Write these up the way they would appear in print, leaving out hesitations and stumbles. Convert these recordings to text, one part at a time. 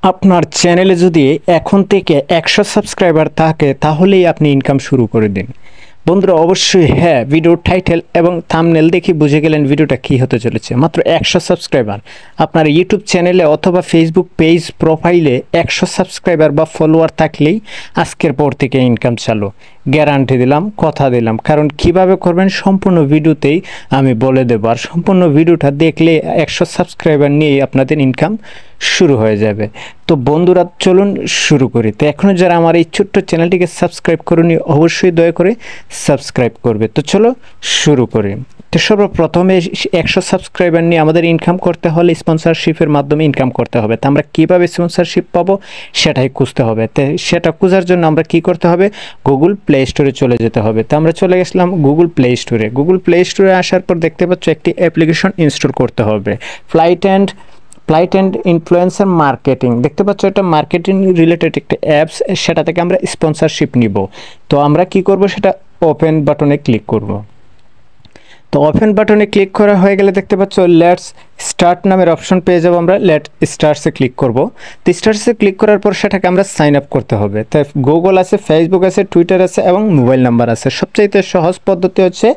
আপনার চ্যানেলে যদি এখন থেকে 100 সাবস্ক্রাইবার থাকে তাহলেই আপনি ইনকাম শুরু করে দিন। বন্ধুরা অবশ্যই হ্যাঁ, ভিডিওর টাইটেল এবং থাম্বনেল দেখে বুঝে গেলেন ভিডিওটা কী হতে চলেছে। মাত্র 100 সাবস্ক্রাইবার আপনার ইউটিউব চ্যানেলে অথবা ফেসবুক পেজ প্রোফাইলে 100 সাবস্ক্রাইবার বা ফলোয়ার থাকলেই আজকের পর থেকে ইনকাম চালু। গ্যারান্টি দিলাম, কথা দিলাম। কারণ কিভাবে করবেন সম্পূর্ণ ভিডিওতেই আমি বলে দেবো। আর সম্পূর্ণ ভিডিওটা দেখলে 100 সাবস্ক্রাইবার নিয়েই আপনাদের ইনকাম শুরু হয়ে যাবে। তো বন্ধুরা চলুন শুরু করি। তো এখনও যারা আমার এই ছোট্ট চ্যানেলটিকে সাবস্ক্রাইব করেনি অবশ্যই দয়া করে সাবস্ক্রাইব করবে। তো চলো শুরু করি। তো সর্বপ্রথমে 100 সাবস্ক্রাইবার নিয়ে আমাদের ইনকাম করতে হলে স্পন্সরশিপের মাধ্যমে ইনকাম করতে হবে। তো আমরা কীভাবে স্পন্সরশিপ পাবো সেটাই খুঁজতে হবে। তো সেটা খোঁজার জন্য আমরা কি করতে হবে, গুগল প্লে স্টোরে চলে যেতে হবে। তো আমরা চলে গেছিলাম গুগল প্লে স্টোরে। গুগল প্লে স্টোরে আসার পর দেখতে পাচ্ছ একটি অ্যাপ্লিকেশন ইনস্টল করতে হবে, ফ্লাইট অ্যান্ড ইনফ্লুয়েন্সার মার্কেটিং। দেখতে পাচ্ছ এটা মার্কেটিং রিলেটেড একটা অ্যাপস, সেটা থেকে আমরা স্পন্সরশিপ নিব। তো আমরা কি করব, সেটা ওপেন বাটনে ক্লিক করব। তো ওপেন বাটনে ক্লিক করা হয়ে গেলে দেখতে পাচ্ছ লেটস স্টার্ট নামের অপশন পেয়ে যাবো। আমরা লেট স্টার্টসে ক্লিক করব। তো স্টার্টসে ক্লিক করার পর সেটাকে আমরা সাইন আপ করতে হবে। তাই গুগল আছে, ফেসবুক আছে, টুইটার আছে এবং মোবাইল নাম্বার আছে। সবচাইতে সহজ পদ্ধতি হচ্ছে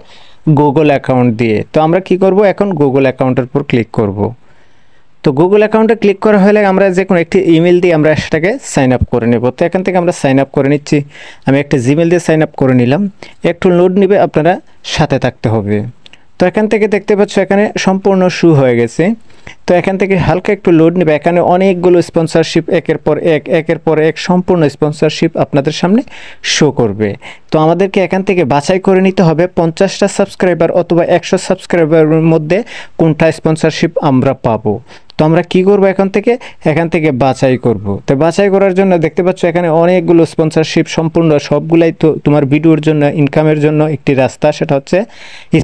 গুগল অ্যাকাউন্ট দিয়ে। তো আমরা কি করব, এখন গুগল অ্যাকাউন্টের উপর ক্লিক করব। তো গুগল অ্যাকাউন্টে ক্লিক করা হলে আমরা যে কোনো একটি ইমেল দিয়ে আমরা সেটাকে সাইন আপ করে নেব। তো এখান থেকে আমরা সাইন আপ করে নিচ্ছি। আমি একটা জিমেল দিয়ে সাইন আপ করে নিলাম। একটু লোড নেবে, আপনারা সাথে থাকতে হবে। তো এখান থেকে দেখতে পাচ্ছ এখানে সম্পূর্ণ শু হয়ে গেছে। তো এখান থেকে হালকা একটু লোড নেবে। এখানে অনেকগুলো স্পন্সরশিপ একের পর এক সম্পূর্ণ স্পন্সরশিপ আপনাদের সামনে শো করবে। তো আমাদেরকে এখান থেকে বাছাই করে নিতে হবে 50টা সাবস্ক্রাইবার অথবা 100 সাবস্ক্রাইবারের মধ্যে কোনটা স্পন্সরশিপ আমরা পাবো। তো আমরা কি করব, এখান থেকে বাছাই করব। তো বাছাই করার জন্য দেখতে পাচ্ছ এখানে অনেকগুলো স্পন্সরশিপ, সম্পূর্ণ সবগুলাই তো তোমার ভিডিওর জন্য ইনকামের জন্য একটি রাস্তা, সেটা হচ্ছে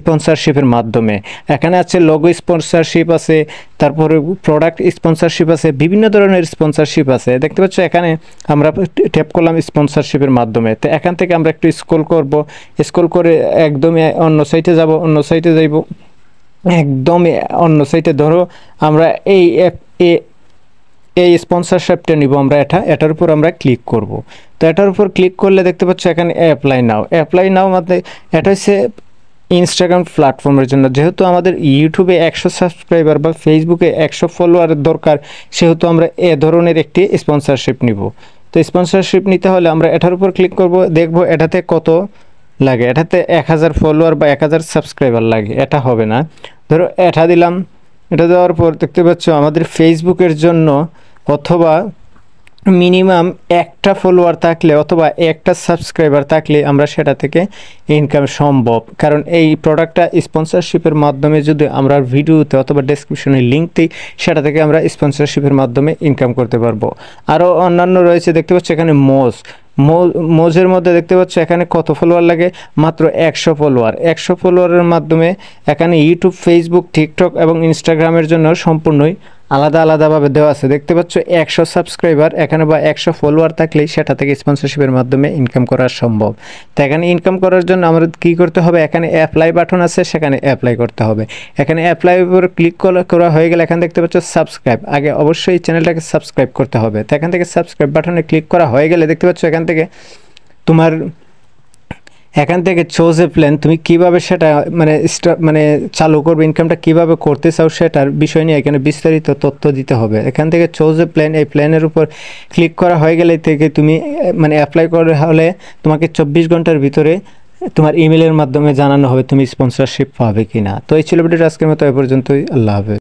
স্পন্সরশিপের মাধ্যমে। এখানে আছে লোগো স্পন্সরশিপ আছে, তারপরে প্রোডাক্ট স্পন্সরশিপ আছে, বিভিন্ন ধরনের স্পন্সরশিপ আছে। দেখতে পাচ্ছ এখানে আমরা ট্যাপ করলাম স্পন্সরশিপের মাধ্যমে। তো এখান থেকে আমরা একটু স্ক্রল করব। স্ক্রল করে একদমই অন্য সাইটে যাব, একদমই অন্য সাইটে ধরো আমরা এই স্পন্সরশিপটা নিব। আমরা এটার উপর আমরা ক্লিক করব। তো এটার উপর ক্লিক করলে দেখতে পাচ্ছ এখানে অ্যাপ্লাই নাও মানে এটা হচ্ছে ইনস্টাগ্রাম প্ল্যাটফর্মের জন্য। যেহেতু আমাদের ইউটিউবে 100 সাবস্ক্রাইবার বা ফেসবুকে 100 ফলোয়ারের দরকার, সেহেতু আমরা এ ধরনের একটি স্পন্সরশিপ নিব। তো স্পন্সরশিপ নিতে হলে আমরা এটার উপর ক্লিক করব, দেখব এটাতে কত লাগে। এটাতে 1000 ফলোয়ার বা 1000 সাবস্ক্রাইবার লাগে, এটা হবে না। ধরো এটা দিলাম। এটা দেওয়ার পর দেখতে পাচ্ছ আমাদের ফেসবুকের জন্য অথবা মিনিমাম একটা ফলোয়ার থাকলে অথবা একটা সাবস্ক্রাইবার থাকলে আমরা সেটা থেকে ইনকাম সম্ভব। কারণ এই প্রোডাক্টটা স্পন্সরশিপের মাধ্যমে যদি আমরা ভিডিওতে অথবা ডেসক্রিপশনে লিঙ্ক দিই, সেটা থেকে আমরা স্পন্সরশিপের মাধ্যমে ইনকাম করতে পারবো। আরও অন্যান্য রয়েছে, দেখতে পাচ্ছ এখানে মোজের মধ্যে দেখতে পাচ্ছ এখানে কত ফলোয়ার লাগে, মাত্র 100 ফলোয়ার। 100 ফলোয়ারের মাধ্যমে এখানে ইউটিউব, ফেসবুক, টিকটক এবং ইনস্টাগ্রামের জন্য সম্পূর্ণই আলাদাভাবে দেওয়া আছে। দেখতে পাচ্ছ 100 সাবস্ক্রাইবার এখানে বা 100 ফলোয়ার থাকলেই সেটা থেকে স্পন্সরশিপের মাধ্যমে ইনকাম করা সম্ভব। তো এখানে ইনকাম করার জন্য আমাদের কী করতে হবে, এখানে অ্যাপ্লাই বাটন আছে, সেখানে অ্যাপ্লাই করতে হবে। এখানে অ্যাপ্লাই উপর ক্লিক করা হয়ে গেলে এখানে দেখতে পাচ্ছ সাবস্ক্রাইব। আগে অবশ্যই চ্যানেলটাকে সাবস্ক্রাইব করতে হবে। তো এখান থেকে সাবস্ক্রাইব বাটনে ক্লিক করা হয়ে গেলে দেখতে পাচ্ছ এখান থেকে চোজ এ প্ল্যান, তুমি কীভাবে সেটা মানে চালু করবে, ইনকামটা কীভাবে করতে চাও সেটার বিষয় নিয়ে এখানে বিস্তারিত তথ্য দিতে হবে। এখান থেকে চোজ এ প্ল্যান, এই প্ল্যানের উপর ক্লিক করা হয়ে গেলে থেকে তুমি অ্যাপ্লাই করা হলে তোমাকে 24 ঘন্টার ভিতরে তোমার ইমেলের মাধ্যমে জানানো হবে তুমি স্পন্সরশিপ পাবে কি না। তো এই ছিল ভিডিওটা আজকের মতো এ পর্যন্তই। আল্লাহ হাফেজ।